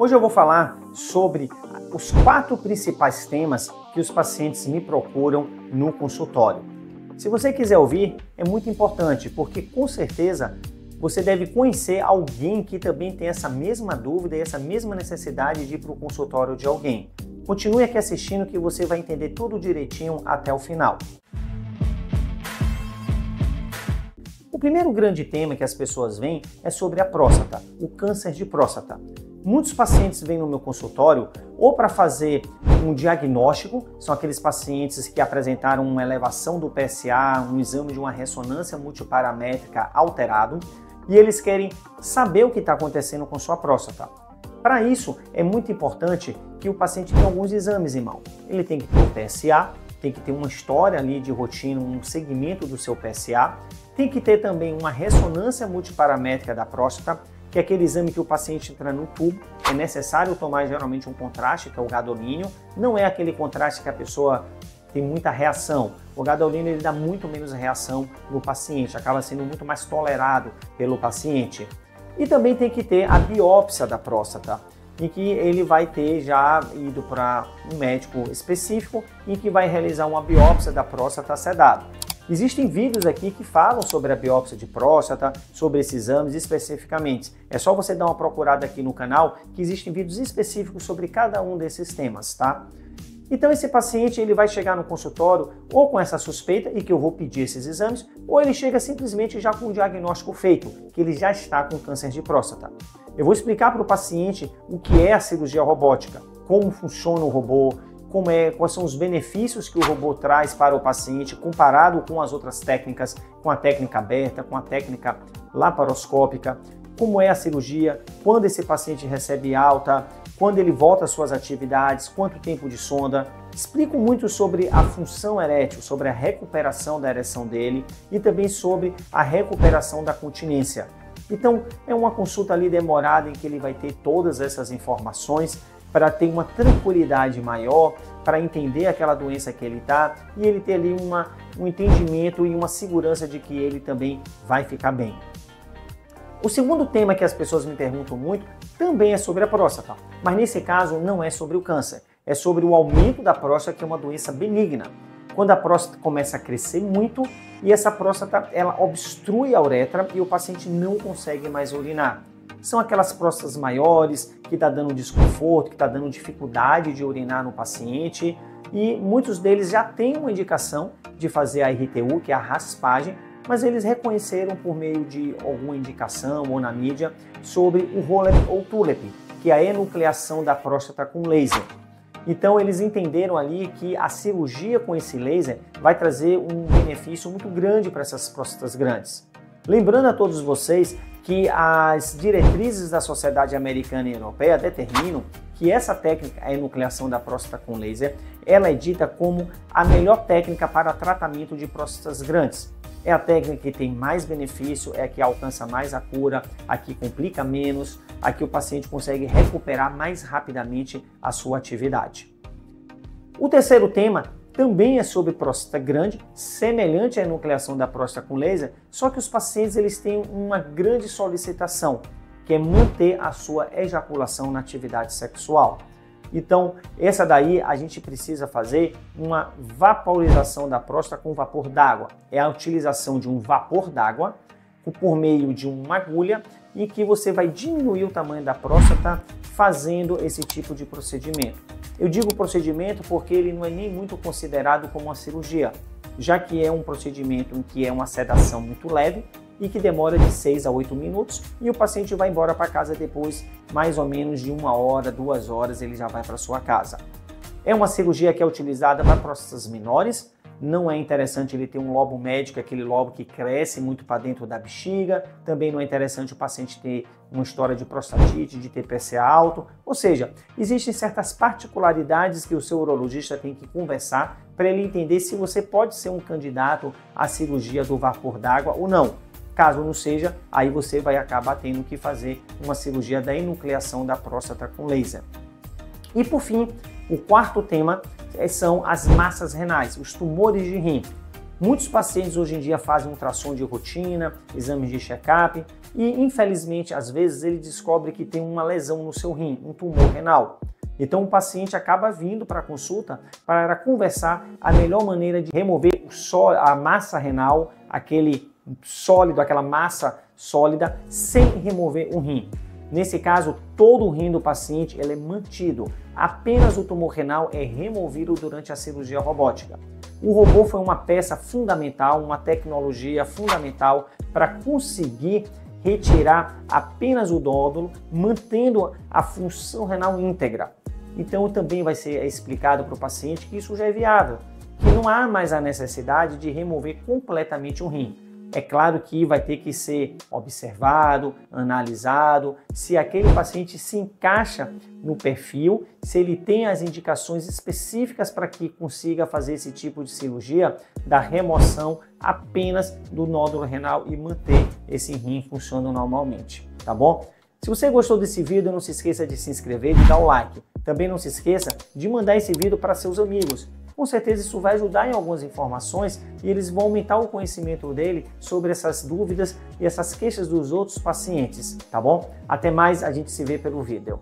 Hoje eu vou falar sobre os 4 principais temas que os pacientes me procuram no consultório. Se você quiser ouvir, é muito importante, porque com certeza você deve conhecer alguém que também tem essa mesma dúvida e essa mesma necessidade de ir para o consultório de alguém. Continue aqui assistindo que você vai entender tudo direitinho até o final. O primeiro grande tema que as pessoas veem é sobre a próstata, o câncer de próstata. Muitos pacientes vêm no meu consultório ou para fazer um diagnóstico, são aqueles pacientes que apresentaram uma elevação do PSA, um exame de uma ressonância multiparamétrica alterado, e eles querem saber o que está acontecendo com sua próstata. Para isso, é muito importante que o paciente tenha alguns exames em mão. Ele tem que ter o PSA, tem que ter uma história ali de rotina, um segmento do seu PSA, tem que ter também uma ressonância multiparamétrica da próstata, que é aquele exame que o paciente entra no tubo. É necessário tomar geralmente um contraste, que é o gadolínio. Não é aquele contraste que a pessoa tem muita reação. O gadolínio ele dá muito menos reação no paciente, acaba sendo muito mais tolerado pelo paciente. E também tem que ter a biópsia da próstata, em que ele vai ter já ido para um médico específico, em que vai realizar uma biópsia da próstata sedado. Existem vídeos aqui que falam sobre a biópsia de próstata, sobre esses exames especificamente. É só você dar uma procurada aqui no canal que existem vídeos específicos sobre cada um desses temas, tá? Então esse paciente ele vai chegar no consultório ou com essa suspeita e que eu vou pedir esses exames, ou ele chega simplesmente já com o diagnóstico feito, que ele já está com câncer de próstata. Eu vou explicar para o paciente o que é a cirurgia robótica, como funciona o robô, quais são os benefícios que o robô traz para o paciente comparado com as outras técnicas, com a técnica aberta, com a técnica laparoscópica, como é a cirurgia, quando esse paciente recebe alta, quando ele volta às suas atividades, quanto tempo de sonda. Explico muito sobre a função erétil, sobre a recuperação da ereção dele e também sobre a recuperação da continência. Então é uma consulta ali demorada em que ele vai ter todas essas informações para ter uma tranquilidade maior, para entender aquela doença que ele está e ele ter ali um entendimento e uma segurança de que ele também vai ficar bem. O segundo tema que as pessoas me perguntam muito também é sobre a próstata, mas nesse caso não é sobre o câncer, é sobre o aumento da próstata, que é uma doença benigna. Quando a próstata começa a crescer muito e essa próstata ela obstrui a uretra e o paciente não consegue mais urinar. São aquelas próstatas maiores que está dando desconforto, que está dando dificuldade de urinar no paciente e muitos deles já têm uma indicação de fazer a RTU, que é a raspagem, mas eles reconheceram por meio de alguma indicação ou na mídia sobre o Holep ou Tulep, que é a enucleação da próstata com laser. Então eles entenderam ali que a cirurgia com esse laser vai trazer um benefício muito grande para essas próstatas grandes. Lembrando a todos vocês que as diretrizes da Sociedade Americana e Europeia determinam que essa técnica, a enucleação da próstata com laser, ela é dita como a melhor técnica para tratamento de próstatas grandes. É a técnica que tem mais benefício, é a que alcança mais a cura, a que complica menos, a que o paciente consegue recuperar mais rapidamente a sua atividade. O terceiro tema também é sobre próstata grande, semelhante à enucleação da próstata com laser, só que os pacientes eles têm uma grande solicitação, que é manter a sua ejaculação na atividade sexual. Então, essa daí a gente precisa fazer uma vaporização da próstata com vapor d'água. É a utilização de um vapor d'água por meio de uma agulha em que você vai diminuir o tamanho da próstata fazendo esse tipo de procedimento. Eu digo procedimento porque ele não é nem muito considerado como uma cirurgia, já que é um procedimento em que é uma sedação muito leve e que demora de 6 a 8 minutos e o paciente vai embora para casa depois, mais ou menos de 1 hora, 2 horas, ele já vai para sua casa. É uma cirurgia que é utilizada para próstatas menores. Não é interessante ele ter um lobo médio, aquele lobo que cresce muito para dentro da bexiga. Também não é interessante o paciente ter uma história de prostatite, de ter PSA alto. Ou seja, existem certas particularidades que o seu urologista tem que conversar para ele entender se você pode ser um candidato à cirurgia do vapor d'água ou não. Caso não seja, aí você vai acabar tendo que fazer uma cirurgia da enucleação da próstata com laser. E por fim, o quarto tema são as massas renais, os tumores de rim. Muitos pacientes hoje em dia fazem ultrassom de rotina, exames de check-up, e infelizmente às vezes ele descobre que tem uma lesão no seu rim, um tumor renal. Então o paciente acaba vindo para a consulta para conversar a melhor maneira de remover a massa renal, aquele sólido, aquela massa sólida, sem remover o rim. Nesse caso, todo o rim do paciente ele é mantido, apenas o tumor renal é removido durante a cirurgia robótica. O robô foi uma peça fundamental, uma tecnologia fundamental para conseguir retirar apenas o nódulo, mantendo a função renal íntegra. Então também vai ser explicado para o paciente que isso já é viável, que não há mais a necessidade de remover completamente o rim. É claro que vai ter que ser observado, analisado, se aquele paciente se encaixa no perfil, se ele tem as indicações específicas para que consiga fazer esse tipo de cirurgia da remoção apenas do nódulo renal e manter esse rim funcionando normalmente, tá bom? Se você gostou desse vídeo, não se esqueça de se inscrever e de dar o like. Também não se esqueça de mandar esse vídeo para seus amigos. Com certeza isso vai ajudar em algumas informações e eles vão aumentar o conhecimento dele sobre essas dúvidas e essas queixas dos outros pacientes, tá bom? Até mais, a gente se vê pelo vídeo.